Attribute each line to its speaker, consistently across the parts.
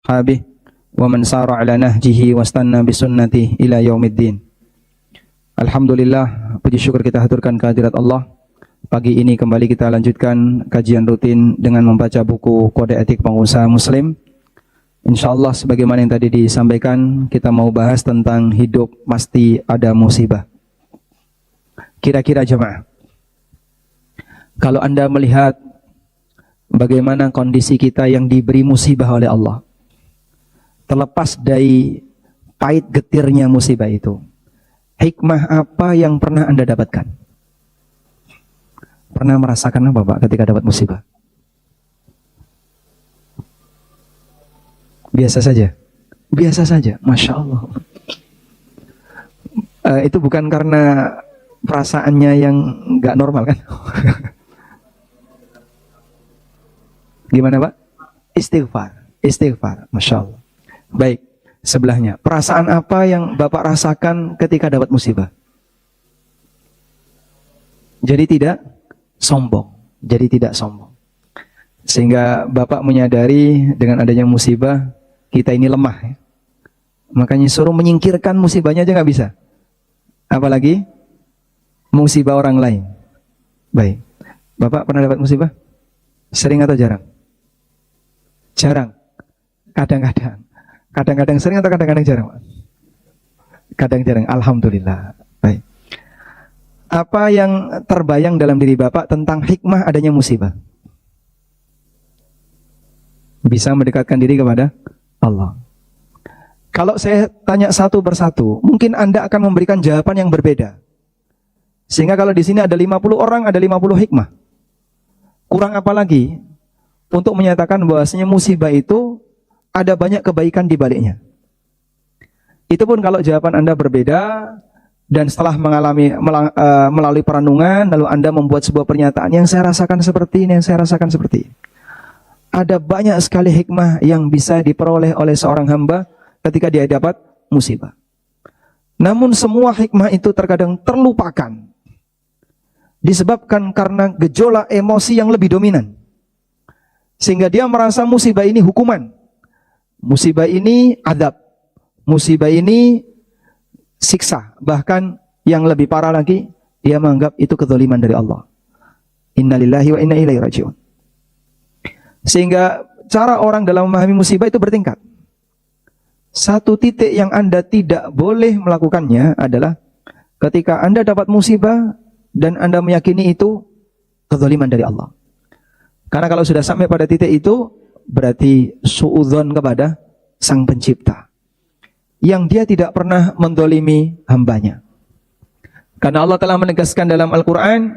Speaker 1: ashabihi wa man sara ala nahjihi wastanna bisunnati ila yaumiddin. Alhamdulillah, puji syukur kita haturkan kehadirat Allah. Pagi ini kembali kita lanjutkan kajian rutin dengan membaca buku Kode Etik Pengusaha Muslim. Insyaallah sebagaimana yang tadi disampaikan, kita mau bahas tentang hidup pasti ada musibah. Kira-kira jemaah, kalau Anda melihat bagaimana kondisi kita yang diberi musibah oleh Allah, terlepas dari pahit getirnya musibah itu, hikmah apa yang pernah Anda dapatkan? Pernah merasakan apa Pak ketika dapat musibah? Biasa saja. Biasa saja, Masya Allah. Itu bukan karena perasaannya yang gak normal kan? Gimana Pak? Istighfar, Masya Allah. Baik, sebelahnya, perasaan apa yang Bapak rasakan ketika dapat musibah? Jadi tidak sombong. Sehingga Bapak menyadari dengan adanya musibah, kita ini lemah ya. Makanya suruh menyingkirkan musibahnya aja gak bisa, apalagi musibah orang lain. Baik, Bapak pernah dapat musibah? Sering atau jarang? Jarang. Kadang-kadang sering atau kadang-kadang jarang? Kadang jarang, Alhamdulillah. Baik. Apa yang terbayang dalam diri Bapak tentang hikmah adanya musibah? Bisa mendekatkan diri kepada Allah. Kalau saya tanya satu persatu, mungkin Anda akan memberikan jawaban yang berbeda. Sehingga kalau di sini ada 50 orang, ada 50 hikmah. Kurang apa lagi untuk menyatakan bahwasanya musibah itu ada banyak kebaikan di baliknya. Itu pun kalau jawaban Anda berbeda dan setelah melalui perenungan, lalu Anda membuat sebuah pernyataan, yang saya rasakan seperti ini, yang saya rasakan seperti ini. Ada banyak sekali hikmah yang bisa diperoleh oleh seorang hamba ketika dia dapat musibah. Namun semua hikmah itu terkadang terlupakan, disebabkan karena gejolak emosi yang lebih dominan. Sehingga dia merasa musibah ini hukuman, musibah ini adab, musibah ini siksa. Bahkan yang lebih parah lagi, dia menganggap itu kezaliman dari Allah. Innalillahi wa inna ilaihi raji'un. Sehingga cara orang dalam memahami musibah itu bertingkat. Satu titik yang Anda tidak boleh melakukannya adalah ketika Anda dapat musibah dan Anda meyakini itu kezaliman dari Allah. Karena kalau sudah sampai pada titik itu, berarti suudzon kepada Sang Pencipta, yang dia tidak pernah mendolimi hambanya. Karena Allah telah menegaskan dalam Al-Quran,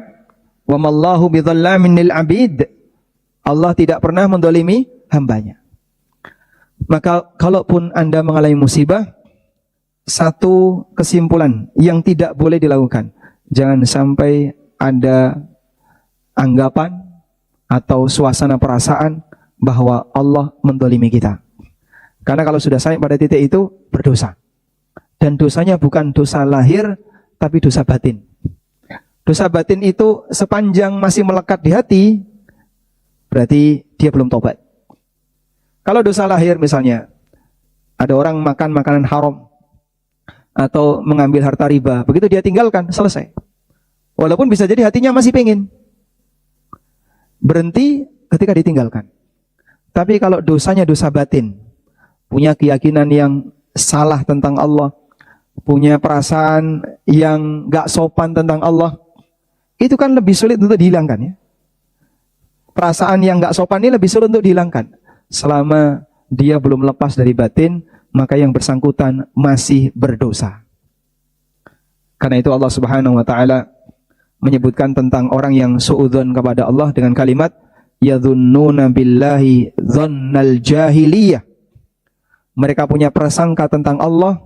Speaker 1: wa mallahu bidzallamin lil abid. Allah tidak pernah mendolimi hambanya. Maka kalaupun Anda mengalami musibah, satu kesimpulan yang tidak boleh dilakukan, jangan sampai ada anggapan atau suasana perasaan bahwa Allah mendolimi kita. Karena kalau sudah sampai pada titik itu, berdosa. Dan dosanya bukan dosa lahir, tapi dosa batin. Dosa batin itu sepanjang masih melekat di hati, berarti dia belum tobat. Kalau dosa lahir misalnya, ada orang makan makanan haram atau mengambil harta riba, begitu dia tinggalkan, selesai. Walaupun bisa jadi hatinya masih pengen, berhenti ketika ditinggalkan. Tapi kalau dosanya dosa batin, punya keyakinan yang salah tentang Allah, punya perasaan yang gak sopan tentang Allah, itu kan lebih sulit untuk dihilangkan ya. Perasaan yang gak sopan ini lebih sulit untuk dihilangkan. Selama dia belum lepas dari batin, maka yang bersangkutan masih berdosa. Karena itu Allah Subhanahu wa taala menyebutkan tentang orang yang suudzon kepada Allah dengan kalimat yadhunnuna billahi dhannal jahiliyah. Mereka punya prasangka tentang Allah,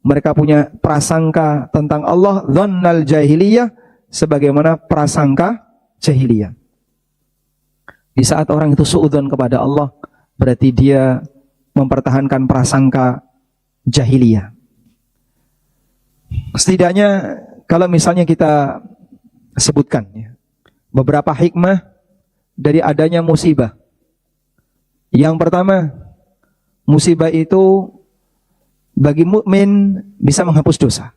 Speaker 1: mereka punya prasangka tentang Allah dhannal jahiliyah, sebagaimana prasangka jahiliyah. Di saat orang itu suudzon kepada Allah, berarti dia mempertahankan prasangka jahiliyah. Setidaknya kalau misalnya kita sebutkan ya, beberapa hikmah dari adanya musibah. Yang pertama, musibah itu bagi mukmin bisa menghapus dosa.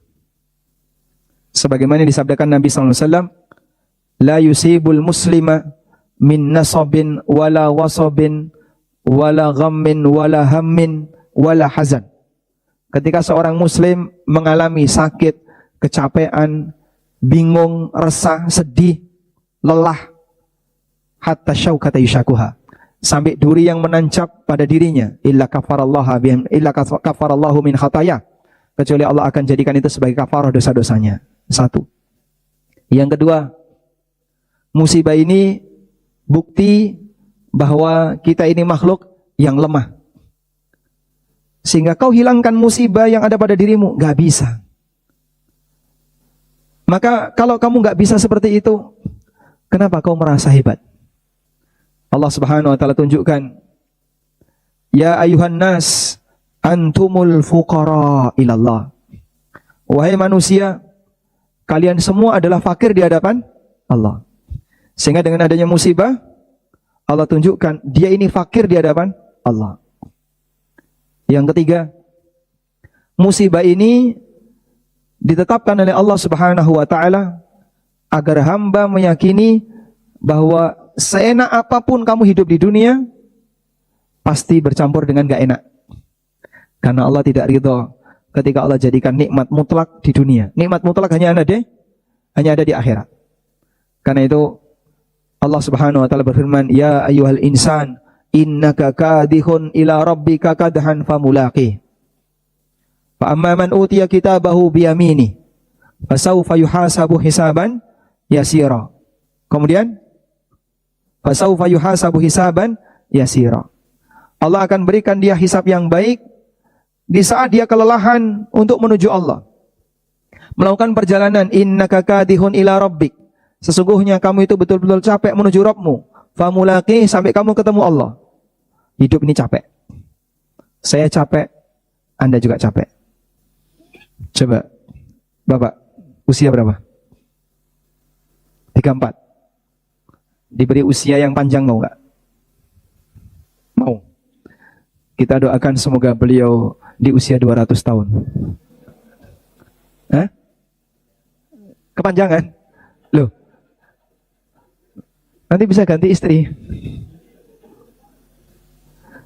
Speaker 1: Sebagaimana disabdakan Nabi sallallahu alaihi wasallam, la yusibul muslima min nasabin wala wasabin wala ghammin wala hammin wala hazan. Ketika seorang muslim mengalami sakit, kecapean, bingung, resah, sedih, lelah, hatta syaukata yushakuha, sampai duri yang menancap pada dirinya, illa kafarallahu min khataya, kecuali Allah akan jadikan itu sebagai kafarah dosa-dosanya. Satu. Yang kedua, musibah ini bukti bahwa kita ini makhluk yang lemah. Sehingga kau hilangkan musibah yang ada pada dirimu, gak bisa. Maka kalau kamu gak bisa seperti itu, kenapa kau merasa hebat? Allah Subhanahu wa taala tunjukkan, ya ayuhan nas antumul fuqara ilallah. Wahai manusia, kalian semua adalah fakir di hadapan Allah. Sehingga dengan adanya musibah, Allah tunjukkan dia ini fakir di hadapan Allah. Yang ketiga, musibah ini ditetapkan oleh Allah Subhanahu wa taala agar hamba meyakini bahwa seenak apapun kamu hidup di dunia, pasti bercampur dengan gak enak. Karena Allah tidak ridho ketika Allah jadikan nikmat mutlak di dunia. Nikmat mutlak hanya ada di akhirat. Karena itu Allah Subhanahu wa taala berfirman, ya ayyuhal insan innaka kadihun ila rabbika kadhan famulaqih. Fa amma man utiya kitabahu biyamini fasawfa yuhasabu hisaban yasira. Kemudian fasawfa yuhasabu hisaban yasira. Allah akan berikan dia hisab yang baik di saat dia kelelahan untuk menuju Allah. Melakukan perjalanan, innaka kadihun ila rabbik. Sesungguhnya kamu itu betul-betul capek menuju Rabbmu. Famulaqih, sampai kamu ketemu Allah. Hidup ini capek. Saya capek, Anda juga capek. Coba, Bapak, usia berapa? 34. Diberi usia yang panjang mau nggak? Mau. Kita doakan semoga beliau di usia 200 tahun. Hah? Kepanjangan? Loh. Nanti bisa ganti istri.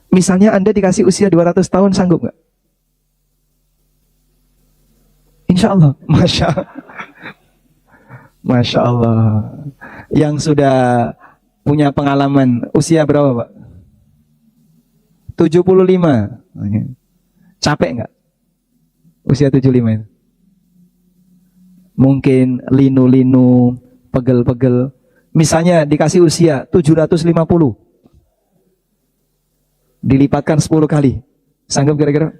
Speaker 1: Misalnya Anda dikasih usia 200 tahun, sanggup nggak? Insya Allah. Masya Allah. Yang sudah punya pengalaman, usia berapa Pak? 75. Capek nggak? Usia 75 itu? Mungkin linu-linu, pegel-pegel. Misalnya dikasih usia 750. Dilipatkan 10 kali. Sanggup kira-kira?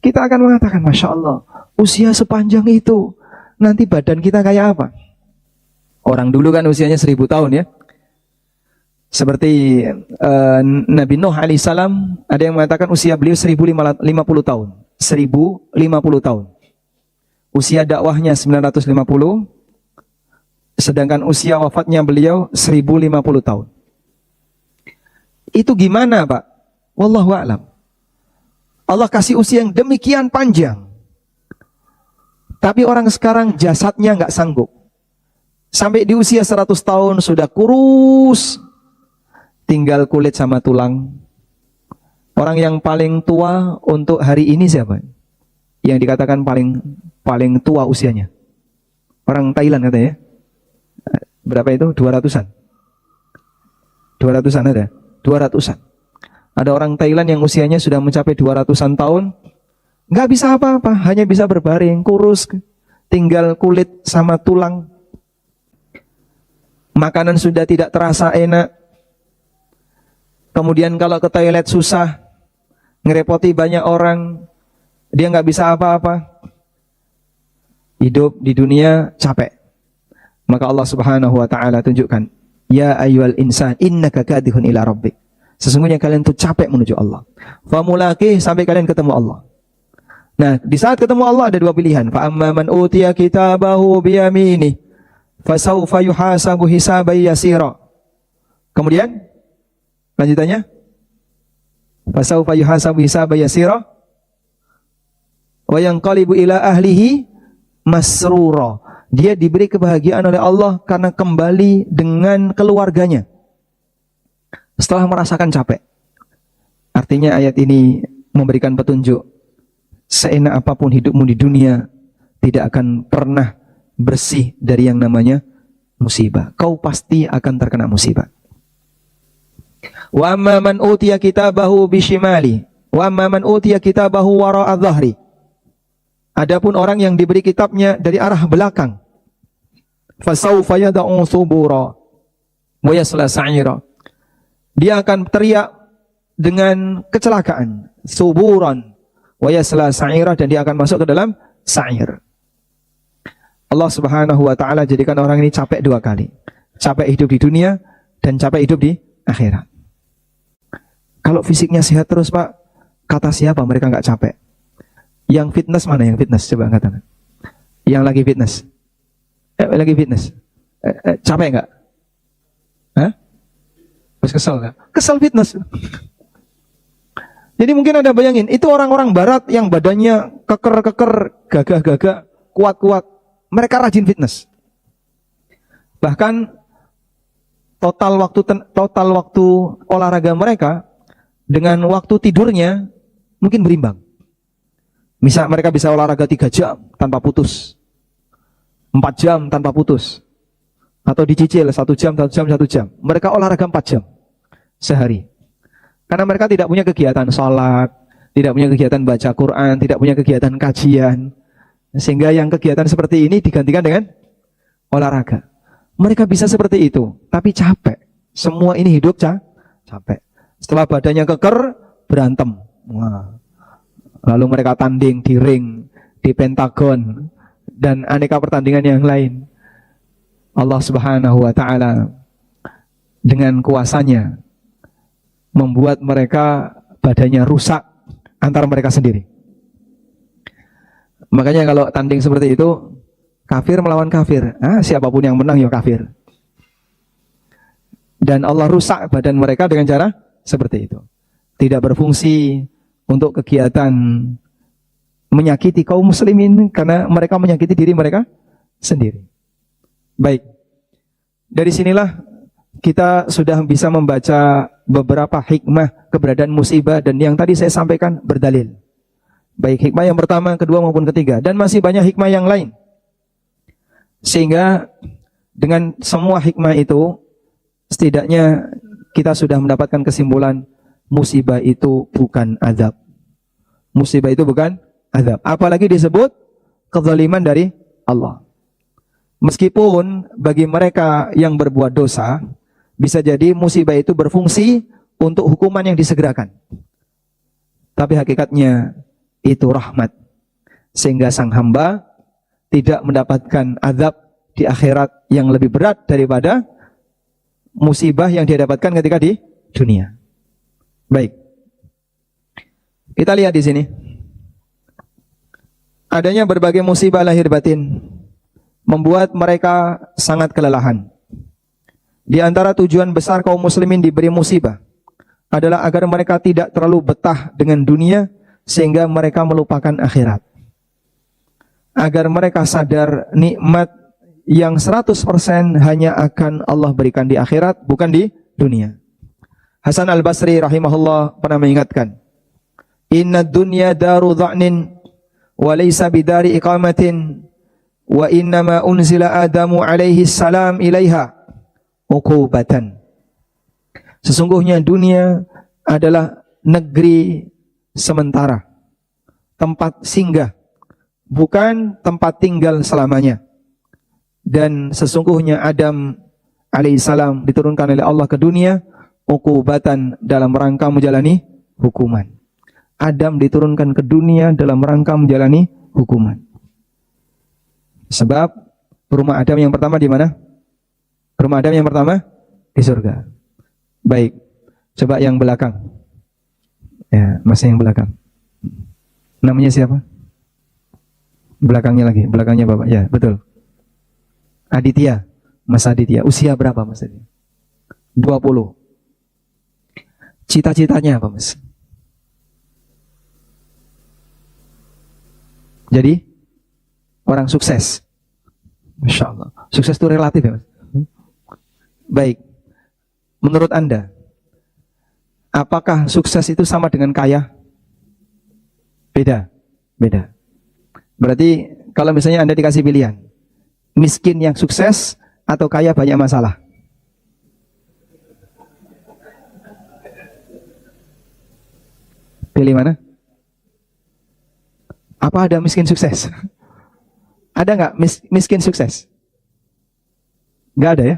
Speaker 1: Kita akan mengatakan, Masya Allah, usia sepanjang itu, nanti badan kita kayak apa? Orang dulu kan usianya 1000 tahun ya. Seperti Nabi Nuh alaihissalam, ada yang mengatakan usia beliau 1050 tahun. 1050 tahun. Usia dakwahnya 950, sedangkan usia wafatnya beliau 1050 tahun. Itu gimana Pak? Wallahu a'lam. Allah kasih usia yang demikian panjang. Tapi orang sekarang jasadnya nggak sanggup. Sampai di usia 100 tahun sudah kurus. Tinggal kulit sama tulang. Orang yang paling tua untuk hari ini siapa? Yang dikatakan paling tua usianya. Orang Thailand katanya. Berapa itu? 200-an. 200-an ada? 200-an. Ada orang Thailand yang usianya sudah mencapai 200-an tahun. Nggak bisa apa-apa. Hanya bisa berbaring, kurus. Tinggal kulit sama tulang. Makanan sudah tidak terasa enak. Kemudian kalau ke toilet susah. Ngerepoti banyak orang. Dia nggak bisa apa-apa. Hidup di dunia capek. Maka Allah Subhanahu wa taala tunjukkan, ya ayyuhal insan innaka kadihun ila rabbik. Sesungguhnya kalian tuh capek menuju Allah. Famulaqih, sampai kalian ketemu Allah. Nah, di saat ketemu Allah ada dua pilihan. Fa amma man utiya kitabahu biyamini fasawfa yuhasabu hisaban yasira. Kemudian lanjutannya, Fasaufa yuhasabu hisaban yasira wa yanqalibu ila ahlihi masrura. Dia diberi kebahagiaan oleh Allah karena kembali dengan keluarganya setelah merasakan capek. Artinya ayat ini memberikan petunjuk, seenak apapun hidupmu di dunia tidak akan pernah bersih dari yang namanya musibah. Kau pasti akan terkena musibah. Wa amma man utiya kitabahu bishimali wa amma man utiya kitabahu wara'a dhahri. Adapun orang yang diberi kitabnya dari arah belakang, fasawfa yad'u subura wa yasla sa'ira. Dia akan teriak dengan kecelakaan, suburan wa yasla sa'ira, dan dia akan masuk ke dalam sa'ir. Allah Subhanahu wa taala jadikan orang ini capek dua kali. Capek hidup di dunia dan capek hidup di akhirat. Kalau fisiknya sehat terus, Pak, kata siapa mereka enggak capek? Yang fitness mana yang fitness? Coba katakan. Yang lagi fitness. Lagi fitness. Capek enggak? Hah? Terus kesel enggak? Kesel fitness. Jadi mungkin Anda bayangin, itu orang-orang barat yang badannya keker-keker, gagah-gagah, kuat-kuat. Mereka rajin fitness. Bahkan total waktu olahraga mereka dengan waktu tidurnya mungkin berimbang. Misal mereka bisa olahraga 3 jam tanpa putus, 4 jam tanpa putus, atau dicicil 1 jam, 1 jam, 1 jam. Mereka olahraga 4 jam sehari. Karena mereka tidak punya kegiatan sholat, tidak punya kegiatan baca Quran, tidak punya kegiatan kajian. Sehingga yang kegiatan seperti ini digantikan dengan olahraga. Mereka bisa seperti itu, tapi capek. Semua ini hidup capek. Setelah badannya keker, berantem. Wah. Lalu mereka tanding di ring, di Pentagon, dan aneka pertandingan yang lain. Allah Subhanahu wa taala dengan kuasanya membuat mereka badannya rusak antara mereka sendiri. Makanya kalau tanding seperti itu, kafir melawan kafir, siapapun yang menang ya kafir. Dan Allah rusak badan mereka dengan cara seperti itu. Tidak berfungsi untuk kegiatan menyakiti kaum muslimin, karena mereka menyakiti diri mereka sendiri. Baik, dari sinilah kita sudah bisa membaca beberapa hikmah keberadaan musibah, dan yang tadi saya sampaikan berdalil. Baik hikmah yang pertama, kedua maupun ketiga, dan masih banyak hikmah yang lain. Sehingga dengan semua hikmah itu, setidaknya kita sudah mendapatkan kesimpulan, musibah itu bukan azab. Musibah itu bukan azab. Apalagi disebut kezaliman dari Allah. Meskipun bagi mereka yang berbuat dosa, bisa jadi musibah itu berfungsi untuk hukuman yang disegerakan. Tapi hakikatnya itu rahmat. Sehingga sang hamba tidak mendapatkan azab di akhirat yang lebih berat daripada musibah yang dia dapatkan ketika di dunia. Baik. Kita lihat di sini. Adanya berbagai musibah lahir batin membuat mereka sangat kelelahan. Di antara tujuan besar kaum muslimin diberi musibah adalah agar mereka tidak terlalu betah dengan dunia sehingga mereka melupakan akhirat. Agar mereka sadar nikmat yang 100% hanya akan Allah berikan di akhirat, bukan di dunia. Hasan al-Basri rahimahullah pernah mengingatkan, inna dunya daru dha'nin wa laysa bidari iqamatin wa innama unzila Adamu alaihi salam ilaiha uqubatan. Sesungguhnya dunia adalah negeri sementara, tempat singgah, bukan tempat tinggal selamanya. Dan sesungguhnya Adam alaihissalam diturunkan oleh Allah ke dunia uqubatan, dalam rangka menjalani hukuman. Adam diturunkan ke dunia dalam rangka menjalani hukuman. Sebab rumah Adam yang pertama di mana? Rumah Adam yang pertama di surga. Baik, coba yang belakang. Ya, masih yang belakang. Namanya siapa? Belakangnya lagi, belakangnya Bapak. Ya, betul. Aditya, Mas Aditya. Usia berapa Mas Aditya? 20. Cita-citanya apa Mas? jadi orang sukses. Masya Allah. Sukses itu relatif ya Mas. Baik. Menurut Anda, apakah sukses itu sama dengan kaya? Beda. Beda. Berarti kalau misalnya Anda dikasih pilihan, miskin yang sukses atau kaya banyak masalah? Pilih mana? Apa ada miskin sukses? Ada nggak miskin sukses? Nggak ada ya?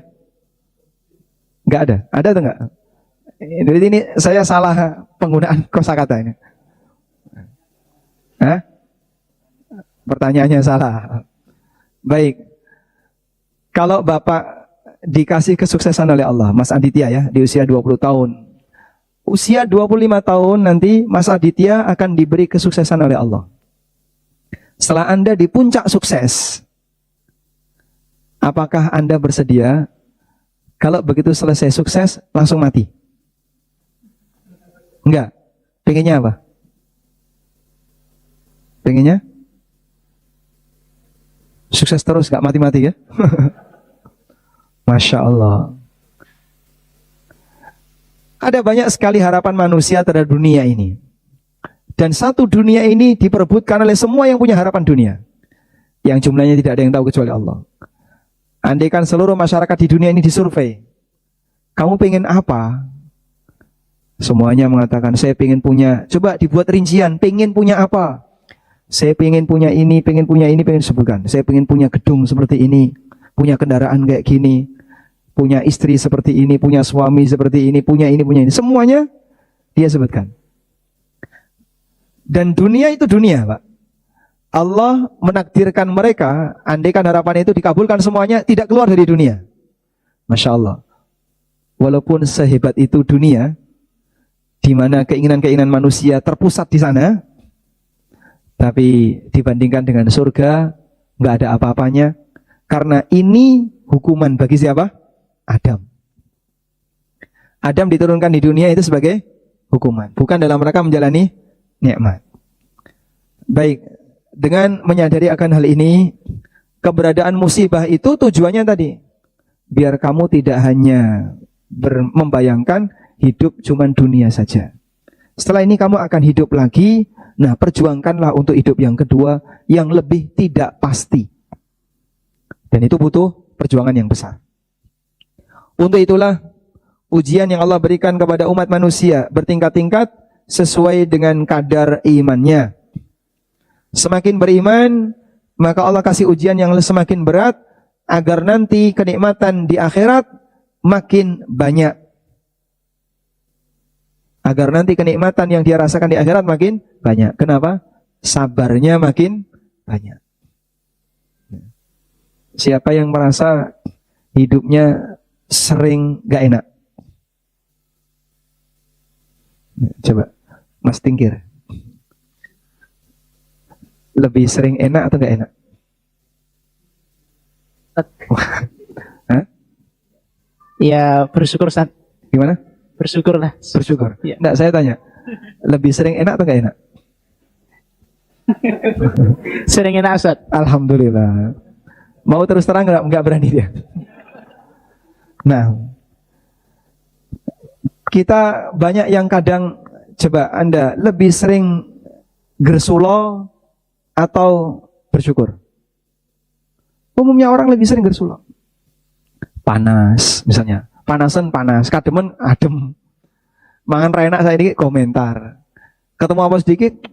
Speaker 1: Nggak ada. Ada atau nggak? Jadi ini saya salah penggunaan kosakata ini. Hah? Pertanyaannya salah. Baik. Kalau Bapak dikasih kesuksesan oleh Allah, Mas Aditya ya, di usia 20 tahun. Usia 25 tahun nanti Mas Aditya akan diberi kesuksesan oleh Allah. Setelah Anda di puncak sukses, apakah Anda bersedia kalau begitu selesai sukses langsung mati? Enggak. Pengennya apa? Pengennya sukses terus, gak mati-mati ya? Masya Allah. Ada banyak sekali harapan manusia terhadap dunia ini. Dan satu dunia ini diperebutkan oleh semua yang punya harapan dunia. Yang jumlahnya tidak ada yang tahu kecuali Allah. Andaikan seluruh masyarakat di dunia ini disurvei, kamu pengen apa? Semuanya mengatakan, saya pengen punya. Coba dibuat rincian, pengen punya apa? Saya pengen punya ini, pengen disebutkan. Saya pengen punya gedung seperti ini, punya kendaraan kayak gini, punya istri seperti ini, punya suami seperti ini, punya ini. Semuanya dia sebutkan. Dan dunia itu dunia, Pak. Allah menakdirkan mereka, andaikan harapan itu dikabulkan semuanya, tidak keluar dari dunia. Masya Allah. Walaupun sehebat itu dunia, di mana keinginan-keinginan manusia terpusat di sana, tapi dibandingkan dengan surga, nggak ada apa-apanya. Karena ini hukuman bagi siapa? Adam. Adam diturunkan di dunia itu sebagai hukuman, bukan dalam rangka menjalani nikmat. Baik, dengan menyadari akan hal ini, keberadaan musibah itu tujuannya tadi, biar kamu tidak hanya membayangkan hidup cuman dunia saja. Setelah ini kamu akan hidup lagi. Nah, perjuangkanlah untuk hidup yang kedua yang lebih tidak pasti. Dan itu butuh perjuangan yang besar. Untuk itulah ujian yang Allah berikan kepada umat manusia bertingkat-tingkat sesuai dengan kadar imannya. Semakin beriman, maka Allah kasih ujian yang semakin berat agar nanti kenikmatan di akhirat makin banyak. Agar nanti kenikmatan yang dia rasakan di akhirat makin banyak. Kenapa? Sabarnya makin banyak. Siapa yang merasa hidupnya sering gak enak? Coba, Mas Tingkir. Lebih sering enak atau gak enak? Hah?
Speaker 2: Ya bersyukur Ustaz.
Speaker 1: Gimana?
Speaker 2: Bersyukur lah.
Speaker 1: Bersyukur.
Speaker 2: Ya.
Speaker 1: Nggak, saya tanya. Lebih sering enak atau gak enak?
Speaker 2: Sering enak Ustaz.
Speaker 1: Alhamdulillah. Mau terus terang nggak berani dia. Nah, kita banyak yang kadang, coba Anda lebih sering gersulo atau bersyukur? Umumnya orang lebih sering gersulo. Panas misalnya. Panasan panas, kademen adem. Mangan ra enak saya dikit komentar. Ketemu apa sedikit,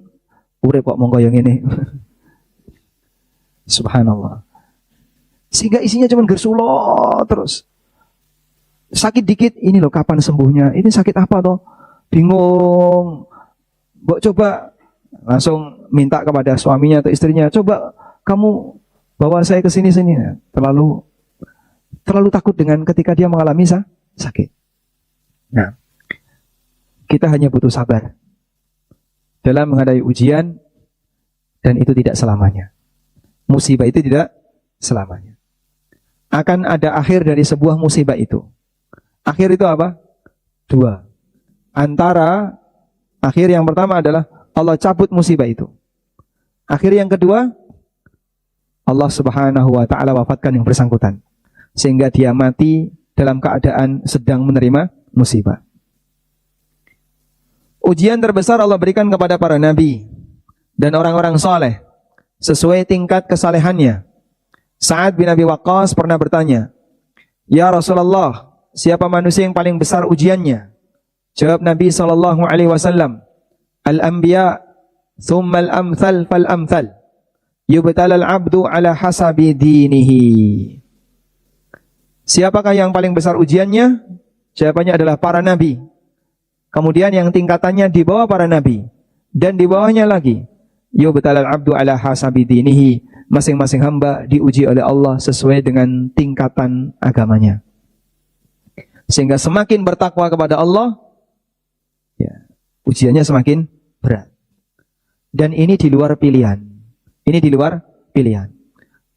Speaker 1: urip kok monggo yang ini. Subhanallah. Sehingga isinya cuma gersulo terus. Sakit dikit, ini loh kapan sembuhnya? Ini sakit apa toh? Bingung. Mbok coba langsung minta kepada suaminya atau istrinya, coba kamu bawa saya ke sini-sini. Terlalu takut dengan ketika dia mengalami sakit. Nah, kita hanya butuh sabar dalam menghadapi ujian, dan itu tidak selamanya. Musibah itu tidak selamanya. Akan ada akhir dari sebuah musibah itu. Akhir itu apa? Dua. Antara akhir yang pertama adalah Allah cabut musibah itu. Akhir yang kedua, Allah Subhanahu wa taala wafatkan yang bersangkutan sehingga dia mati dalam keadaan sedang menerima musibah. Ujian terbesar Allah berikan kepada para nabi dan orang-orang saleh sesuai tingkat kesalehannya. Sa'ad bin Abi Waqqas pernah bertanya, "Ya Rasulullah, siapa manusia yang paling besar ujiannya?" Jawab Nabi sallallahu alaihi wasallam, "Al-anbiya, thumma al-amthal fal-amthal. Yubtala al-'abdu ala hasabi dinihi." Siapakah yang paling besar ujiannya? Jawabannya adalah para nabi. Kemudian yang tingkatannya di bawah para nabi dan di bawahnya lagi, yubtala al-'abdu ala hasabi dinihi. Masing-masing hamba diuji oleh Allah sesuai dengan tingkatan agamanya. Sehingga semakin bertakwa kepada Allah, ya, ujiannya semakin berat. Dan ini di luar pilihan. Ini di luar pilihan.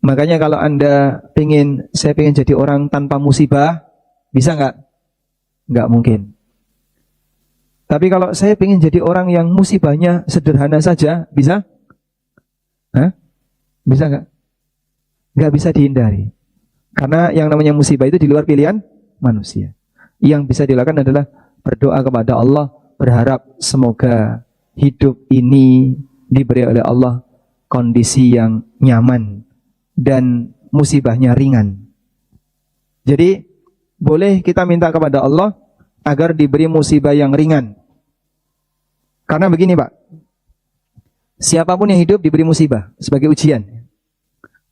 Speaker 1: Makanya kalau Anda saya pengen jadi orang tanpa musibah, bisa nggak? Nggak mungkin. Tapi kalau saya pengen jadi orang yang musibahnya sederhana saja, bisa? Hah? Bisa nggak? Nggak bisa dihindari. Karena yang namanya musibah itu di luar pilihan manusia. Yang bisa dilakukan adalah berdoa kepada Allah, berharap semoga hidup ini diberi oleh Allah kondisi yang nyaman dan musibahnya ringan. Jadi boleh kita minta kepada Allah agar diberi musibah yang ringan. Karena begini Pak, siapapun yang hidup diberi musibah sebagai ujian.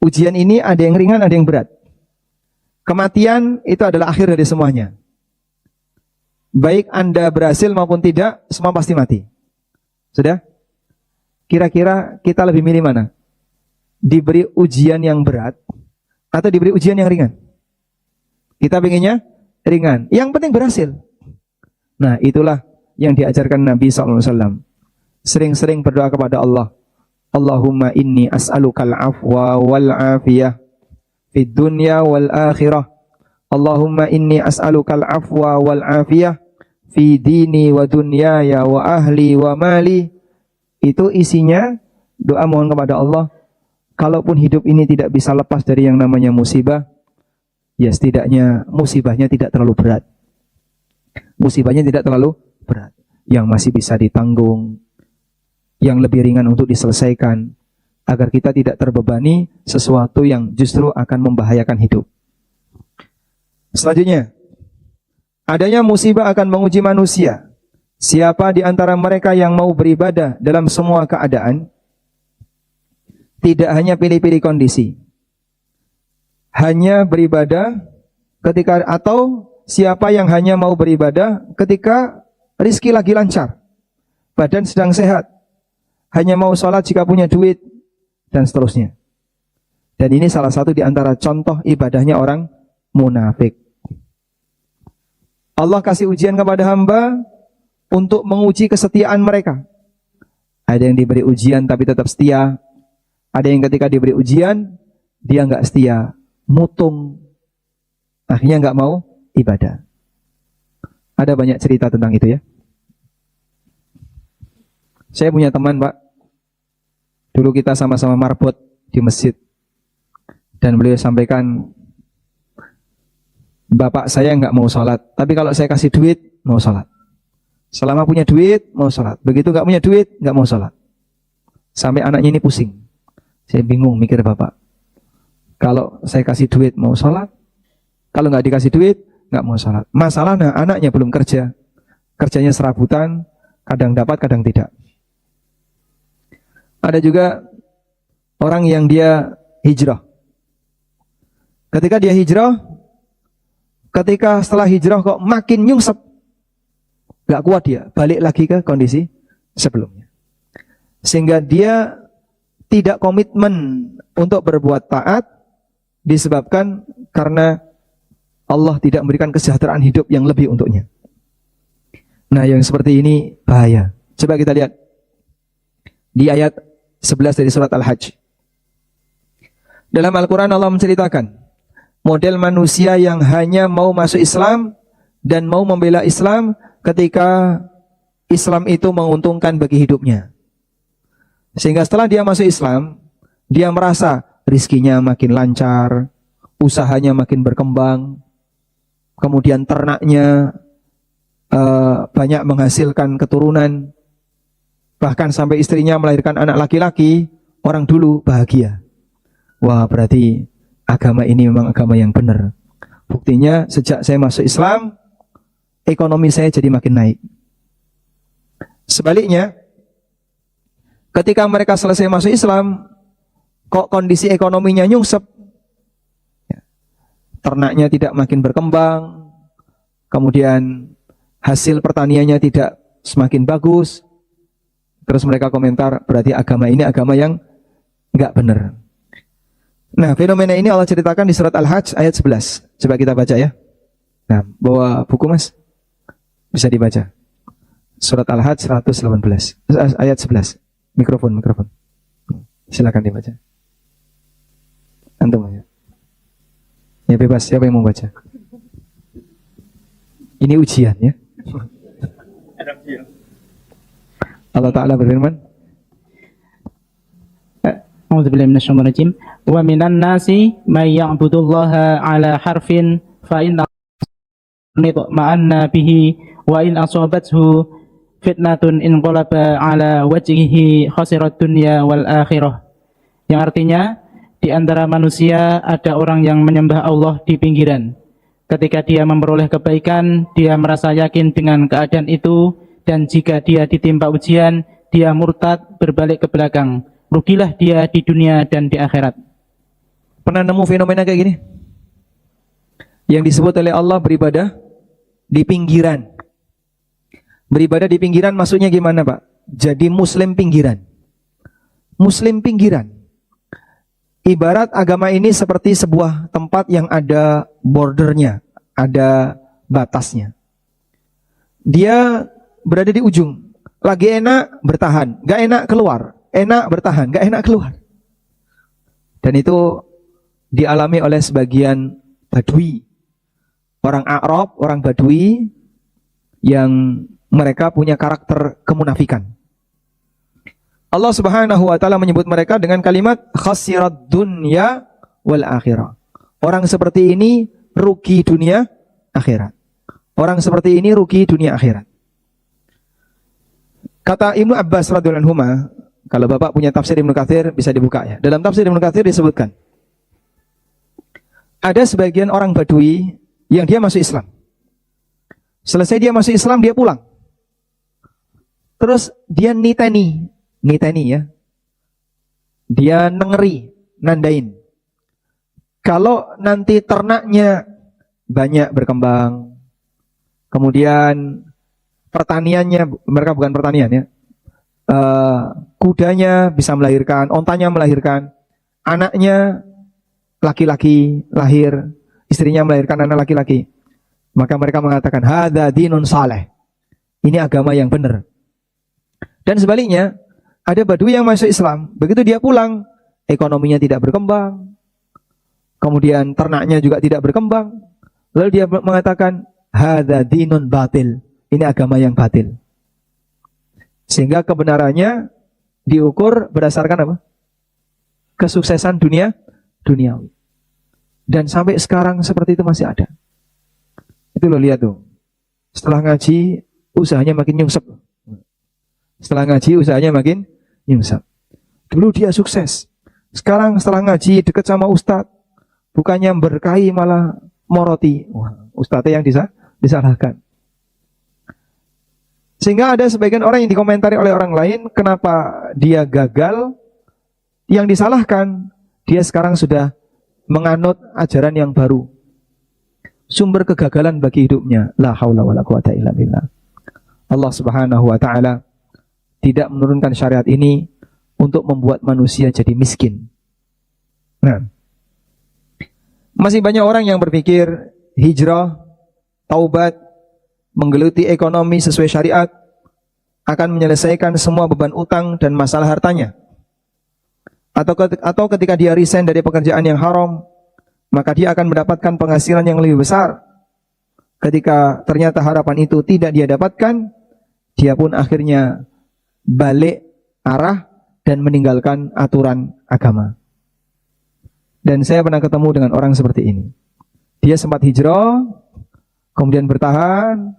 Speaker 1: Ujian ini ada yang ringan, ada yang berat. Kematian itu adalah akhir dari semuanya. Baik Anda berhasil maupun tidak, semua pasti mati. Sudah? Kira-kira kita lebih milih mana? Diberi ujian yang berat atau diberi ujian yang ringan? Kita pengennya ringan. Yang penting berhasil. Nah, itulah yang diajarkan Nabi SAW. Sering-sering berdoa kepada Allah. Allahumma inni as'alukal afwa wal afiyah fid dunya wal akhirah. Allahumma inni as'alukal afwa wal afiyah fi dini wa dunyaya wa ahli wa mali. Itu isinya doa mohon kepada Allah. Kalaupun hidup ini tidak bisa lepas dari yang namanya musibah, ya setidaknya musibahnya tidak terlalu berat. Musibahnya tidak terlalu berat. Yang masih bisa ditanggung, yang lebih ringan untuk diselesaikan, agar kita tidak terbebani sesuatu yang justru akan membahayakan hidup. Selanjutnya, adanya musibah akan menguji manusia. Siapa di antara mereka yang mau beribadah dalam semua keadaan, tidak hanya pilih-pilih kondisi, hanya beribadah ketika, atau siapa yang hanya mau beribadah ketika rizki lagi lancar, badan sedang sehat, hanya mau sholat jika punya duit, dan seterusnya. Dan ini salah satu di antara contoh ibadahnya orang munafik. Allah kasih ujian kepada hamba untuk menguji kesetiaan mereka. Ada yang diberi ujian tapi tetap setia. Ada yang ketika diberi ujian, dia nggak setia, mutung. Akhirnya nggak mau ibadah. Ada banyak cerita tentang itu ya. Saya punya teman Pak, dulu kita sama-sama marbot di masjid. Dan beliau sampaikan, bapak saya nggak mau sholat, tapi kalau saya kasih duit, mau sholat. Selama punya duit, mau sholat. Begitu nggak punya duit, nggak mau sholat. Sampai anaknya ini pusing. Saya bingung mikir bapak. Kalau saya kasih duit, mau sholat. Kalau nggak dikasih duit, nggak mau sholat. Masalahnya anaknya belum kerja. Kerjanya serabutan, kadang dapat, kadang tidak. Ada juga orang yang dia hijrah. Ketika dia hijrah, ketika setelah hijrah kok makin nyungsep, gak kuat dia, balik lagi ke kondisi sebelumnya. Sehingga dia tidak komitmen untuk berbuat taat, disebabkan karena Allah tidak memberikan kesejahteraan hidup yang lebih untuknya. Nah, yang seperti ini bahaya. Coba kita lihat di ayat 11 dari surat Al-Hajj. Dalam Al-Quran Allah menceritakan model manusia yang hanya mau masuk Islam dan mau membela Islam ketika Islam itu menguntungkan bagi hidupnya. Sehingga setelah dia masuk Islam, dia merasa rizkinya makin lancar, usahanya makin berkembang, kemudian ternaknya banyak menghasilkan keturunan, bahkan sampai istrinya melahirkan anak laki-laki, orang dulu bahagia. Wah, berarti agama ini memang agama yang benar. Buktinya sejak saya masuk Islam, ekonomi saya jadi makin naik. Sebaliknya, ketika mereka selesai masuk Islam, kok kondisi ekonominya nyungsep, ternaknya tidak makin berkembang, kemudian hasil pertaniannya tidak semakin bagus. Terus mereka komentar, berarti agama ini agama yang enggak benar. Nah, fenomena ini Allah ceritakan di surat Al-Hajj ayat 11. Coba kita baca ya. Nah, bawa buku Mas. Bisa dibaca. Surat Al-Hajj 118 ayat 11. Mikrofon. Silakan dibaca. Antum ya. Ya bebas, siapa yang mau baca? Ini ujian ya. Allah Ta'ala berfirman,
Speaker 2: A'udzubillahi minasyaitonir rajim. Wa minan nasi may ya'budullaha ala harfin fa inna ma'anna bihi wa in asabathu fitnatun inqalaba ala wajhihi khasirat dunya wal akhirah. Yang artinya, di antara manusia ada orang yang menyembah Allah di pinggiran. Ketika dia memperoleh kebaikan, dia merasa yakin dengan keadaan itu, dan jika dia ditimpa ujian, dia murtad berbalik ke belakang. Rugilah dia di dunia dan di akhirat.
Speaker 1: pernah nemu fenomena kayak gini? Yang disebut oleh Allah beribadah di pinggiran. Beribadah di pinggiran maksudnya gimana, Pak? Jadi muslim pinggiran. Muslim pinggiran. Ibarat agama ini seperti sebuah tempat yang ada bordernya, ada batasnya. Dia berada di ujung. Lagi enak, bertahan. Gak enak, keluar. Enak, bertahan. Gak enak, keluar. Dan itu dialami oleh sebagian Badui. Orang Arab, orang Badui yang mereka punya karakter kemunafikan. Allah Subhanahu wa taala menyebut mereka dengan kalimat khasirat dunya wal akhirah. Orang seperti ini rugi dunia akhirat. Orang seperti ini rugi dunia akhirat. Kata Ibnu Abbas radhiyallahu anhu, kalau Bapak punya tafsir Ibnu Katsir bisa dibuka ya. Dalam tafsir Ibnu Katsir disebutkan ada sebagian orang Badui yang dia masuk Islam. Selesai dia masuk Islam, dia pulang. Terus dia niteni ya. Dia nengeri, nandain. Kalau nanti ternaknya banyak berkembang, kemudian pertaniannya, mereka bukan pertanian ya, kudanya bisa melahirkan, ontanya melahirkan, anaknya laki-laki lahir, istrinya melahirkan anak laki-laki, maka mereka mengatakan hadza dinun saleh, ini agama yang benar. Dan sebaliknya, ada Badui yang masuk Islam, begitu dia pulang, ekonominya tidak berkembang, kemudian ternaknya juga tidak berkembang, lalu dia mengatakan hadza dinun batil, ini agama yang batil. Sehingga kebenarannya diukur berdasarkan apa? Kesuksesan duniawi. Dan sampai sekarang seperti itu masih ada. Itu lo lihat tuh. Setelah ngaji, usahanya makin nyungsep. Setelah ngaji, usahanya makin nyungsep. Dulu dia sukses. Sekarang setelah ngaji, dekat sama ustadz, bukannya berkahi malah moroti. Wah, ustadznya yang disalahkan. Sehingga ada sebagian orang yang dikomentari oleh orang lain, kenapa dia gagal, yang disalahkan, dia sekarang sudah menganut ajaran yang baru. Sumber kegagalan bagi hidupnya, la haula wala quwata illa billah. Allah Subhanahu wa taala tidak menurunkan syariat ini untuk membuat manusia jadi miskin. Nah, masih banyak orang yang berpikir hijrah, taubat, menggeluti ekonomi sesuai syariat akan menyelesaikan semua beban utang dan masalah hartanya. Atau ketika dia resign dari pekerjaan yang haram, maka dia akan mendapatkan penghasilan yang lebih besar. Ketika ternyata harapan itu tidak dia dapatkan, dia pun akhirnya balik arah dan meninggalkan aturan agama. Dan saya pernah ketemu dengan orang seperti ini. Dia sempat hijrah, kemudian bertahan,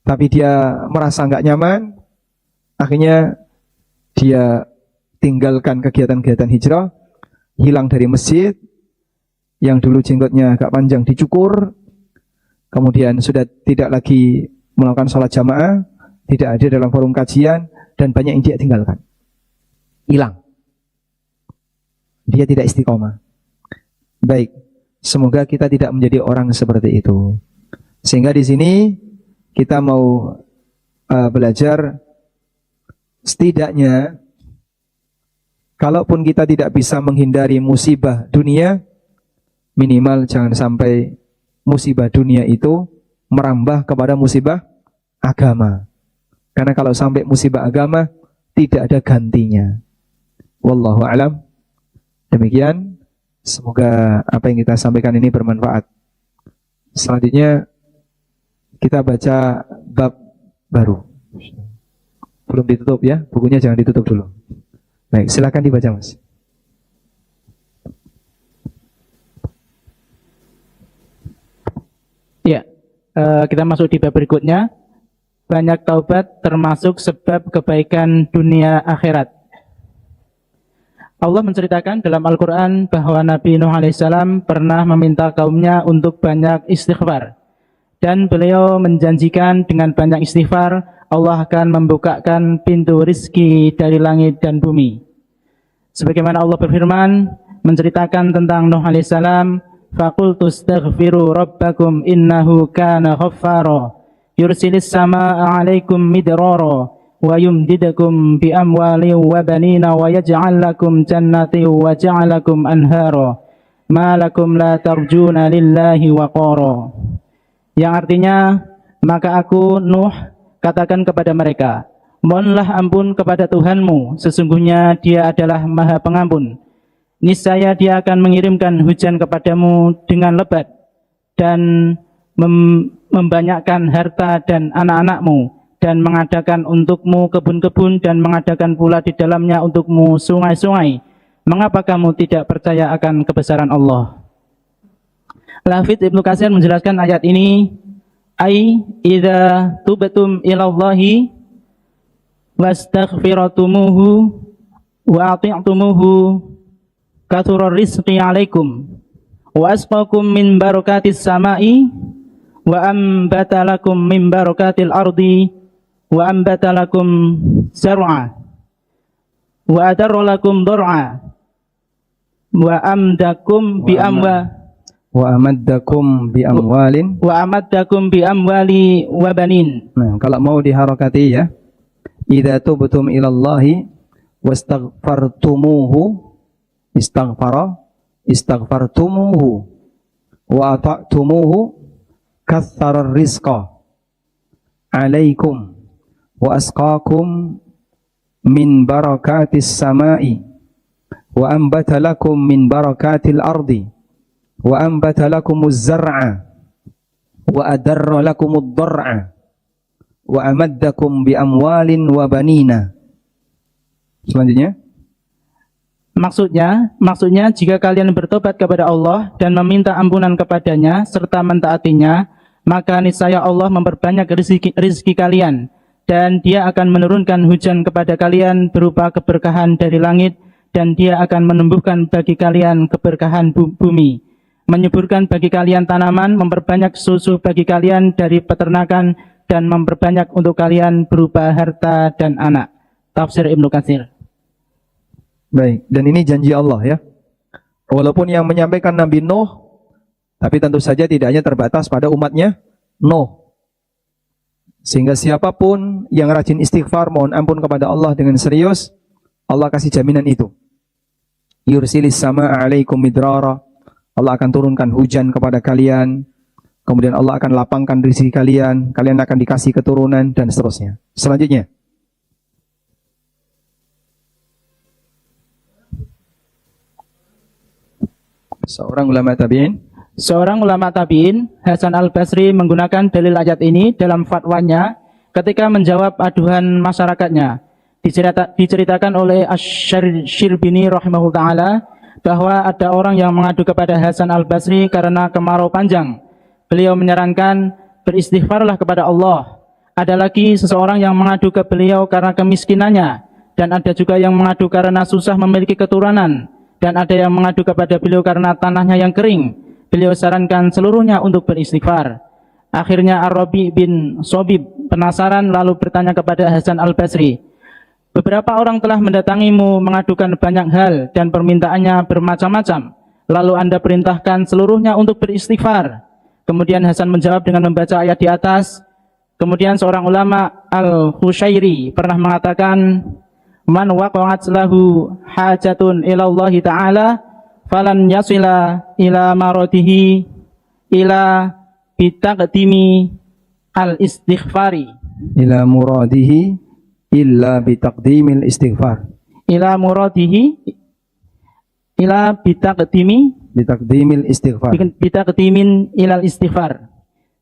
Speaker 1: tapi dia merasa nggak nyaman. Akhirnya dia tinggalkan kegiatan-kegiatan hijrah, hilang dari masjid, yang dulu jenggotnya agak panjang dicukur, kemudian sudah tidak lagi melakukan sholat jamaah, tidak ada dalam forum kajian, dan banyak yang dia tinggalkan. Hilang. Dia tidak istiqomah. Baik, semoga kita tidak menjadi orang seperti itu. Sehingga di sini kita mau belajar, setidaknya kalaupun kita tidak bisa menghindari musibah dunia, minimal jangan sampai musibah dunia itu merambah kepada musibah agama. Karena kalau sampai musibah agama, tidak ada gantinya. Wallahu a'lam. Demikian, semoga apa yang kita sampaikan ini bermanfaat. Selanjutnya kita baca bab baru. Belum ditutup ya, bukunya jangan ditutup dulu. Baik, silakan dibaca Mas.
Speaker 2: Ya, kita masuk di bab berikutnya. Banyak taubat termasuk sebab kebaikan dunia akhirat. Allah menceritakan dalam Al-Quran bahwa Nabi Nuh alaihissalam pernah meminta kaumnya untuk banyak istighfar. Dan beliau menjanjikan dengan banyak istighfar, Allah akan membukakan pintu rizki dari langit dan bumi. Sebagaimana Allah berfirman, menceritakan tentang Nuh alaihissalam, فَقُلْتُ اسْتَغْفِرُوا رَبَّكُمْ إِنَّهُ كَانَ غَفَّارًا يُرْسِلِ السَّمَاءَ عَلَيْكُمْ مِدْرَارًا وَيُمْدِدْكُمْ بِأَمْوَالٍ وَبَنِينَ وَيَجْعَلْ لَكُمْ جَنَّاتٍ وَيَجْعَلْ لَكُمْ أَنْهَارًا مَا لَكُمْ لَا تَرْجُونَ لِلَّهِ وَقَارًا. Yang artinya, maka aku Nuh katakan kepada mereka, mohonlah ampun kepada Tuhanmu, sesungguhnya Dia adalah Maha Pengampun. Niscaya Dia akan mengirimkan hujan kepadamu dengan lebat dan membanyakkan harta dan anak-anakmu, dan mengadakan untukmu kebun-kebun dan mengadakan pula di dalamnya untukmu sungai-sungai. Mengapa kamu tidak percaya akan kebesaran Allah? Al-Hafidz Ibnu Katsir menjelaskan ayat ini, ai idza tubtum ilallahi wastaghfiratumuhu wa ati'tumuhu kathura rizqi alaikum wa asqakum min barakatis samai wa ambata lakum min barakatil ardi wa ambata lakum zar'a wa adarra lakum dar'a wa amdakum bi amwa
Speaker 1: Wa amaddakum bi amwalin
Speaker 2: wa amaddakum bi amwali wa banin.
Speaker 1: Nah, kalau mau diharakati ya, idza tubtum ilallahi wastaghfartumuhu, istaghfartumuhu wa ata'tumuhu kathara rizqa alaikum wa asqakum min barakatis samai wa ambata lakum min barakatil ardi wa ambata lakumuz zar'a wa adarra lakumud dar'a wa amaddakum bi amwalin wa banina. Selanjutnya,
Speaker 2: Maksudnya jika kalian bertobat kepada Allah dan meminta ampunan kepadanya serta mentaatinya, maka niscaya Allah memperbanyak rezeki kalian, dan Dia akan menurunkan hujan kepada kalian berupa keberkahan dari langit, dan Dia akan menumbuhkan bagi kalian keberkahan bumi, menyuburkan bagi kalian tanaman, memperbanyak susu bagi kalian dari peternakan, dan memperbanyak untuk kalian berupa harta dan anak. Tafsir Ibnu Katsir.
Speaker 1: baik, dan ini janji Allah ya. Walaupun yang menyampaikan Nabi Nuh, tapi tentu saja tidak hanya terbatas pada umatnya Nuh. Sehingga siapapun yang rajin istighfar, mohon ampun kepada Allah dengan serius, Allah kasih jaminan itu. Yursilis sama'a alaikum midrara, Allah akan turunkan hujan kepada kalian, kemudian Allah akan lapangkan rezeki kalian, kalian akan dikasih keturunan, dan seterusnya. Selanjutnya, seorang ulama tabi'in, Hasan al-Basri, menggunakan dalil ayat ini dalam fatwanya ketika menjawab aduhan masyarakatnya.
Speaker 2: Diceritakan oleh Asy-Syirbini rahimahullah ta'ala bahwa ada orang yang mengadu kepada Hasan al-Basri karena kemarau panjang. Beliau menyarankan beristighfarlah kepada Allah. Ada lagi seseorang yang mengadu ke beliau karena kemiskinannya, dan ada juga yang mengadu karena susah memiliki keturunan, dan ada yang mengadu kepada beliau karena tanahnya yang kering. Beliau sarankan seluruhnya untuk beristighfar. Akhirnya Ar-Rabi bin Sobib penasaran lalu bertanya kepada Hasan al-Basri, beberapa orang telah mendatangimu mengadukan banyak hal dan permintaannya bermacam-macam. Lalu Anda perintahkan seluruhnya untuk beristighfar. Kemudian Hasan menjawab dengan membaca ayat di atas. Kemudian seorang ulama Al-Husyairi pernah mengatakan, man waqa'at lahu hajatun ilallahi ta'ala falan yasila ila maradihi ila bitaqdimi al-istighfari.
Speaker 1: Ila muradihi illa bitaqdimil istighfar.
Speaker 2: Ila muradihi ila
Speaker 1: Bitaqdimil istighfar.
Speaker 2: bitaqdimin ilal istighfar.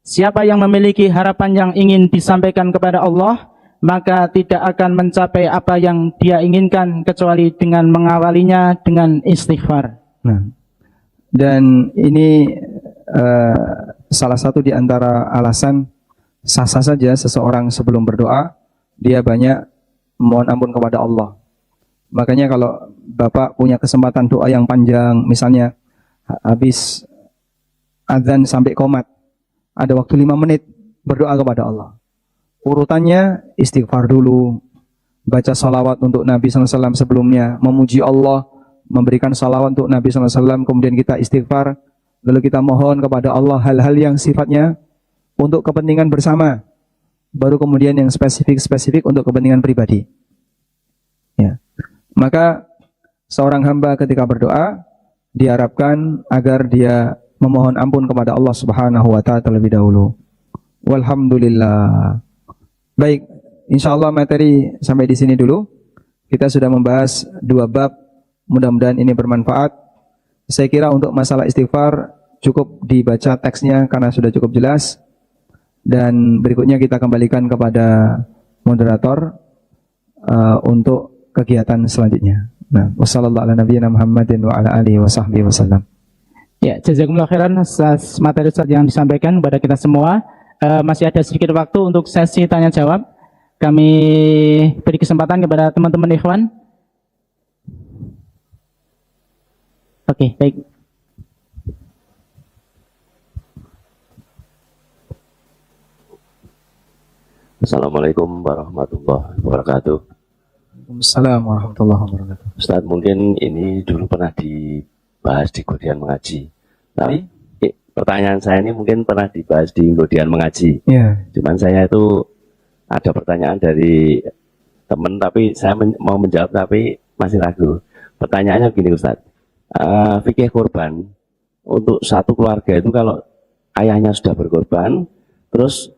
Speaker 2: Siapa yang memiliki harapan yang ingin disampaikan kepada Allah, maka tidak akan mencapai apa yang dia inginkan kecuali dengan mengawalinya dengan istighfar.
Speaker 1: Nah, dan ini salah satu di antara alasan sah-sah saja seseorang sebelum berdoa dia banyak mohon ampun kepada Allah. Makanya kalau Bapak punya kesempatan doa yang panjang, misalnya habis azan sampai qomat, ada waktu 5 menit berdoa kepada Allah. Urutannya istighfar dulu, baca salawat untuk Nabi SAW sebelumnya, memuji Allah, memberikan salawat untuk Nabi SAW, kemudian kita istighfar, lalu kita mohon kepada Allah hal-hal yang sifatnya untuk kepentingan bersama, baru kemudian yang spesifik untuk kepentingan pribadi. Ya. Maka seorang hamba ketika berdoa diharapkan agar dia memohon ampun kepada Allah Subhanahu wa taala terlebih dahulu. Walhamdulillah. Baik, insyaallah materi sampai di sini dulu. Kita sudah membahas 2 bab. Mudah-mudahan ini bermanfaat. Saya kira untuk masalah istighfar cukup dibaca teksnya karena sudah cukup jelas. Dan berikutnya kita kembalikan kepada moderator untuk kegiatan selanjutnya. Nah, wassallallahu ala nabiyyina Muhammadin wa ala alihi wa sahbihi wasallam.
Speaker 2: Ya, jazakumullah khairan atas materi yang disampaikan kepada kita semua. Masih ada sedikit waktu untuk sesi tanya jawab. Kami beri kesempatan kepada teman-teman ikhwan. Oke, baik.
Speaker 3: Assalamualaikum warahmatullahi wabarakatuh.
Speaker 1: Waalaikumsalam warahmatullahi wabarakatuh.
Speaker 3: Ustadz, mungkin ini dulu pernah dibahas di Godian Mengaji. Tapi pertanyaan saya ini mungkin pernah dibahas di Godian Mengaji.
Speaker 1: Ya.
Speaker 3: Cuman saya itu ada pertanyaan dari teman, tapi saya mau menjawab tapi masih ragu. Pertanyaannya begini Ustadz, fikih korban untuk satu keluarga itu kalau ayahnya sudah berkorban, terus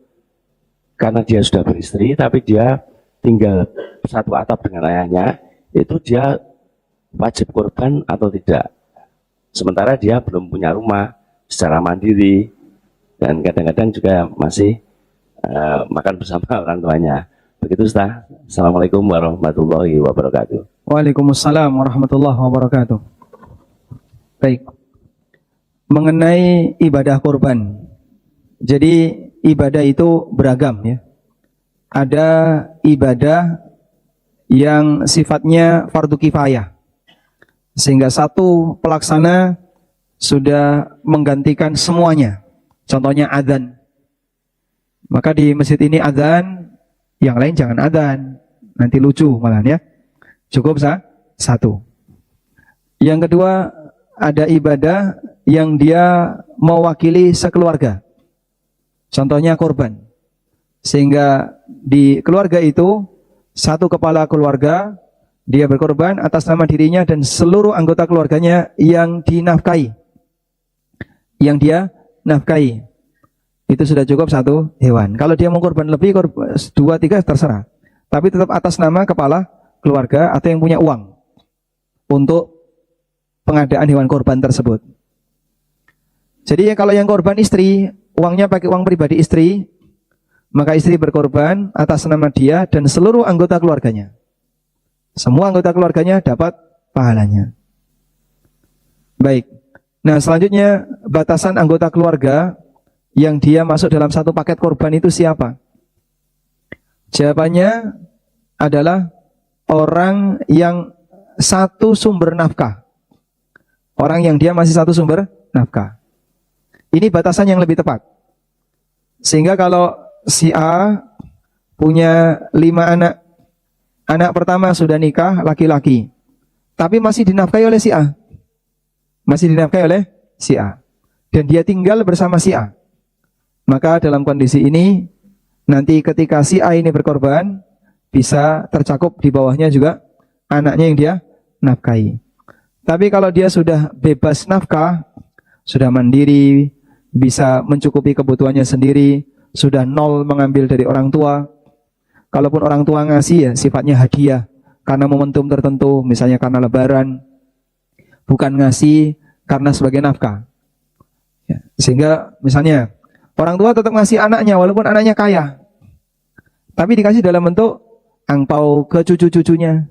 Speaker 3: karena dia sudah beristri tapi dia tinggal satu atap dengan ayahnya, itu dia wajib korban atau tidak? Sementara dia belum punya rumah secara mandiri dan kadang-kadang juga masih makan bersama orang tuanya. Begitu Ustaz. Assalamualaikum warahmatullahi wabarakatuh.
Speaker 1: Waalaikumsalam warahmatullahi wabarakatuh. Baik. Mengenai ibadah korban. Jadi ibadah itu beragam ya. Ada ibadah yang sifatnya fardu kifayah. Sehingga satu pelaksana sudah menggantikan semuanya. Contohnya adzan. Maka di masjid ini adzan, yang lain jangan adzan. Nanti lucu malah ya. Cukup satu. Yang kedua, ada ibadah yang dia mewakili sekeluarga. Contohnya korban. Sehingga di keluarga itu, satu kepala keluarga, dia berkorban atas nama dirinya dan seluruh anggota keluarganya yang dinafkahi. Yang dia nafkahi. Itu sudah cukup satu hewan. Kalau dia mau korban lebih, 2, 3 terserah. Tapi tetap atas nama kepala keluarga atau yang punya uang untuk pengadaan hewan korban tersebut. Jadi kalau yang korban istri, uangnya pakai uang pribadi istri, maka istri berkorban atas nama dia dan seluruh anggota keluarganya. Semua anggota keluarganya dapat pahalanya. Baik. Nah, selanjutnya batasan anggota keluarga yang dia masuk dalam satu paket korban itu siapa? Jawabannya adalah orang yang satu sumber nafkah. Orang yang dia masih satu sumber nafkah. Ini batasan yang lebih tepat. Sehingga kalau si A punya 5 anak, anak pertama sudah nikah, laki-laki, tapi masih dinafkahi oleh si A. Masih dinafkahi oleh si A. Dan dia tinggal bersama si A. Maka dalam kondisi ini, nanti ketika si A ini berkorban, bisa tercakup di bawahnya juga anaknya yang dia nafkahi. Tapi kalau dia sudah bebas nafkah, sudah mandiri, bisa mencukupi kebutuhannya sendiri, sudah nol mengambil dari orang tua. Kalaupun orang tua ngasih ya sifatnya hadiah, karena momentum tertentu, misalnya karena lebaran, bukan ngasih karena sebagai nafkah. Ya, sehingga misalnya orang tua tetap ngasih anaknya walaupun anaknya kaya, tapi dikasih dalam bentuk angpau ke cucu-cucunya.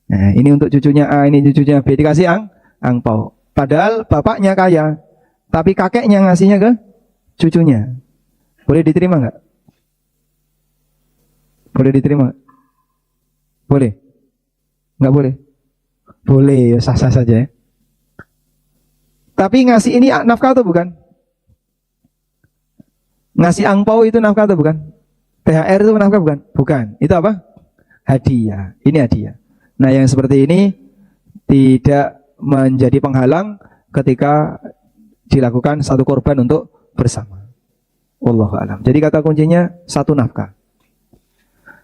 Speaker 1: Nah, ini untuk cucunya A, ini cucunya B, dikasih angpau. Padahal bapaknya kaya, tapi kakeknya ngasihnya ke cucunya. Boleh diterima nggak? Boleh diterima? Boleh? Nggak boleh? Boleh, sah-sah saja ya. Tapi ngasih ini nafkah atau bukan? Ngasih angpau itu nafkah atau bukan? THR itu nafkah bukan? Bukan. Itu apa? Hadiah. Ini hadiah. Nah, yang seperti ini tidak menjadi penghalang ketika dilakukan satu korban untuk bersama. Wallahu a'lam. Jadi kata kuncinya satu nafkah.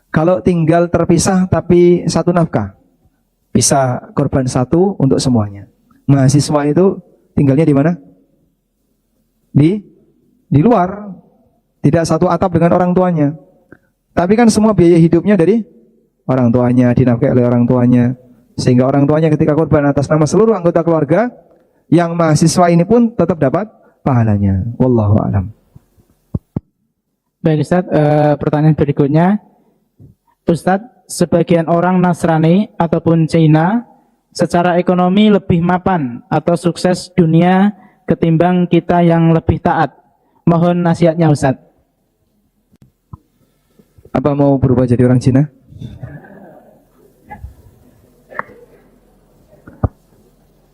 Speaker 1: Kalau tinggal terpisah tapi satu nafkah, bisa korban satu untuk semuanya. Mahasiswa itu tinggalnya di mana? Di luar. Tidak satu atap dengan orang tuanya. Tapi kan semua biaya hidupnya dari orang tuanya, dinafkahi oleh orang tuanya. Sehingga orang tuanya ketika korban atas nama seluruh anggota keluarga, yang mahasiswa ini pun tetap dapat pahalanya. Wallahu a'lam.
Speaker 2: Baik Ustaz, pertanyaan berikutnya. Ustaz, sebagian orang Nasrani ataupun Cina secara ekonomi lebih mapan atau sukses dunia ketimbang kita yang lebih taat. Mohon nasihatnya Ustaz.
Speaker 1: Apa mau berubah jadi orang Cina?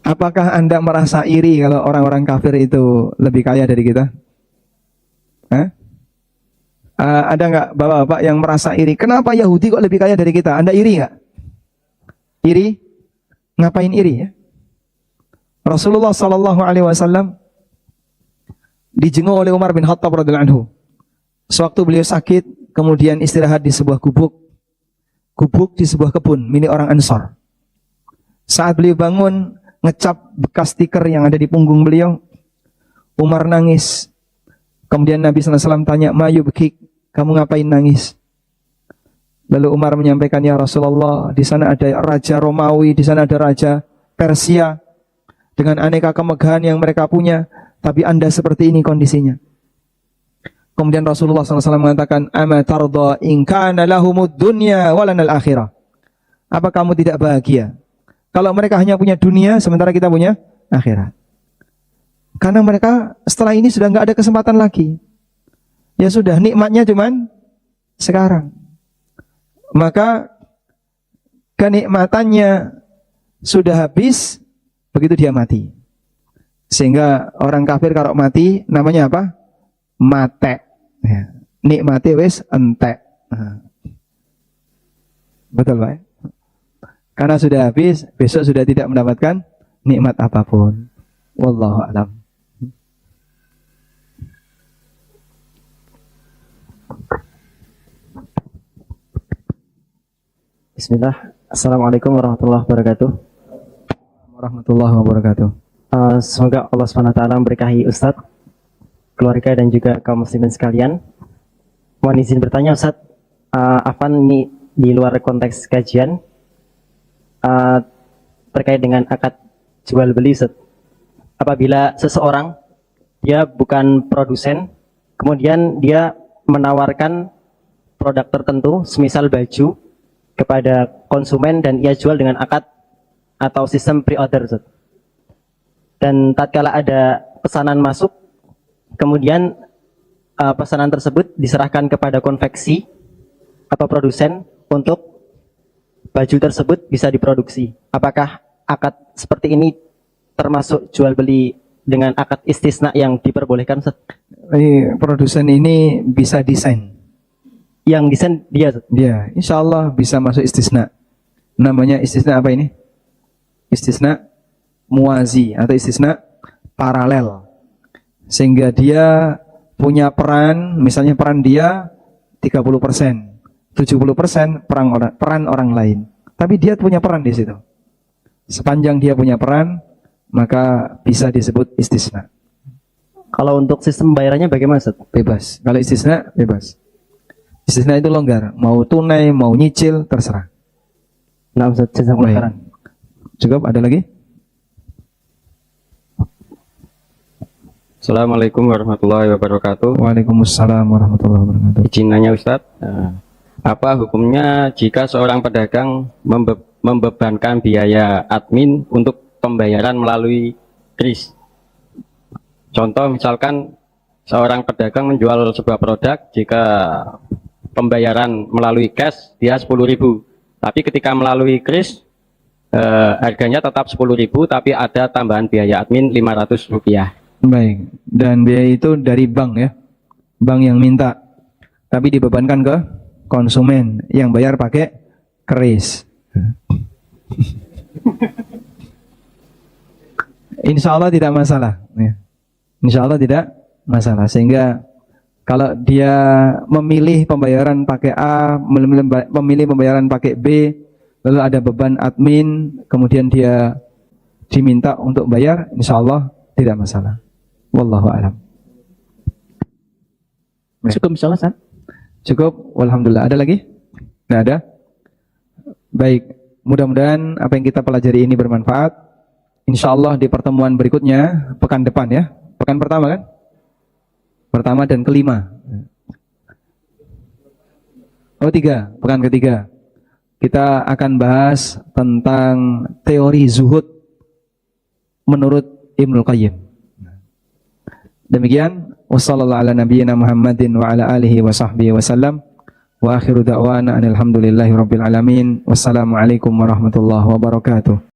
Speaker 1: Apakah Anda merasa iri kalau orang-orang kafir itu lebih kaya dari kita? Ada nggak bapak-bapak yang merasa iri? Kenapa Yahudi kok lebih kaya dari kita? Anda iri nggak? Iri? Ngapain iri ya? Rasulullah Sallallahu Alaihi Wasallam dijenguk oleh Umar bin Khattab radhiyallahu anhu. Sewaktu beliau sakit, kemudian istirahat di sebuah gubuk di sebuah kebun milik orang Ansor. Saat beliau bangun, ngecap bekas stiker yang ada di punggung beliau, Umar nangis. Kemudian Nabi SAW tanya, "Mayu bekik, kamu ngapain nangis?" Lalu Umar menyampaikan, "Ya Rasulullah, di sana ada raja Romawi, di sana ada raja Persia dengan aneka kemegahan yang mereka punya, tapi Anda seperti ini kondisinya." Kemudian Rasulullah SAW mengatakan, "Ama tarda in kana lahumud dunya walanal akhirah." Apa kamu tidak bahagia kalau mereka hanya punya dunia sementara kita punya akhirat? Karena mereka setelah ini sudah nggak ada kesempatan lagi. Ya sudah, nikmatnya cuman sekarang. Maka kenikmatannya sudah habis begitu dia mati. Sehingga orang kafir kalau mati namanya apa? Mate. Ya. Nikmati wis entek. Betul Pak? Karena sudah habis, besok sudah tidak mendapatkan nikmat apapun. Wallahu a'lam.
Speaker 4: Bismillah. Assalamualaikum warahmatullahi wabarakatuh.
Speaker 1: Warahmatullahi wabarakatuh.
Speaker 4: Semoga Allah SWT memberkahi Ustadz, keluarga dan juga kaum muslimin sekalian. Mohon izin bertanya Ustadz, Afan ini di luar konteks kajian terkait dengan akad jual beli Ustadz. Apabila seseorang dia bukan produsen, kemudian dia menawarkan produk tertentu, semisal baju, kepada konsumen dan ia jual dengan akad atau sistem pre-order, Ustaz. Dan tatkala ada pesanan masuk, kemudian pesanan tersebut diserahkan kepada konveksi atau produsen untuk baju tersebut bisa diproduksi. Apakah akad seperti ini termasuk jual beli dengan akad istisna yang diperbolehkan, Ustaz?
Speaker 1: Produsen ini bisa desain.
Speaker 4: Yang desain dia, Ustaz.
Speaker 1: Dia, insya Allah bisa masuk istisna. Namanya istisna apa ini? Istisna muwazi atau istisna paralel. Sehingga dia punya peran, misalnya peran dia 30%, 70% peran orang lain. Tapi dia punya peran di situ. Sepanjang dia punya peran, maka bisa disebut istisna.
Speaker 4: Kalau untuk sistem bayarannya bagaimana, Ustaz?
Speaker 1: Bebas. Kalau istisna, bebas. Istisna itu longgar. Mau tunai, mau nyicil, terserah.
Speaker 4: Nah, Ustaz, jazakumullah khairan.
Speaker 1: Cukup, ada lagi?
Speaker 5: Assalamualaikum warahmatullahi wabarakatuh.
Speaker 1: Waalaikumsalam warahmatullahi wabarakatuh.
Speaker 5: Izin nanya Ustadz, apa hukumnya jika seorang pedagang membebankan biaya admin untuk pembayaran melalui kris? Contoh misalkan seorang pedagang menjual sebuah produk, jika pembayaran melalui cash dia 10.000, tapi ketika melalui kris harganya tetap 10.000, tapi ada tambahan biaya admin Rp500.
Speaker 1: Baik, dan biaya itu dari bank ya, bank yang minta, tapi dibebankan ke konsumen yang bayar pakai kris. Insya Allah tidak masalah, ya. Insya Allah tidak masalah. Sehingga kalau dia memilih pembayaran pakai A, memilih pembayaran pakai B, lalu ada beban admin, kemudian dia diminta untuk bayar, insya Allah tidak masalah. Wallahu a'lam.
Speaker 2: Cukup insyaallah, Ustaz.
Speaker 1: Cukup, walhamdulillah. Ada lagi? Tidak ada? Baik, mudah-mudahan apa yang kita pelajari ini bermanfaat. Insya Allah di pertemuan berikutnya, pekan depan ya. Pekan pertama kan? Pertama dan kelima. Oh 3, pekan ketiga. Kita akan bahas tentang teori zuhud menurut Ibnul Qayyim. Demikian, wassallallahu ala nabiyyina Muhammadin wa ala alihi wa sahbihi wasallam. Wa akhiru da'wana alhamdulillahi rabbil alamin. Wassalamualaikum warahmatullahi wabarakatuh.